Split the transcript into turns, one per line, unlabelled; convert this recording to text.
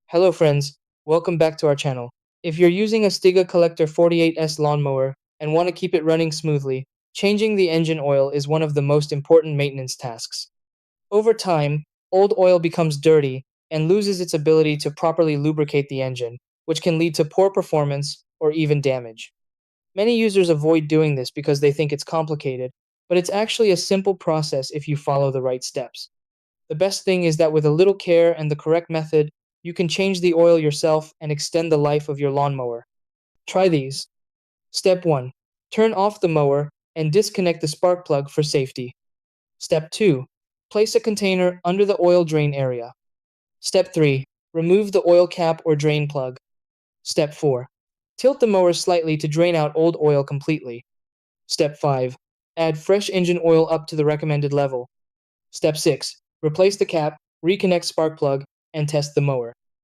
Hello friends, welcome back to our channel. If you're using a Stiga Collector 48S lawnmower and want to keep it running smoothly, changing the engine oil is one of the most important maintenance tasks. Over time, old oil becomes dirty and loses its ability to properly lubricate the engine, which can lead to poor performance or even damage. Many users avoid doing this because they think it's complicated, but it's actually a simple process if you follow the right steps. The best thing is that with a little care and the correct method, you can change the oil yourself and extend the life of your lawnmower. Try these. Step 1. Turn off the mower and disconnect the spark plug for safety. Step 2. Place a container under the oil drain area. Step 3. Remove the oil cap or drain plug. Step 4. Tilt the mower slightly to drain out old oil completely. Step 5. Add fresh engine oil up to the recommended level. Step 6. Replace the cap, reconnect spark plug, and test the mower.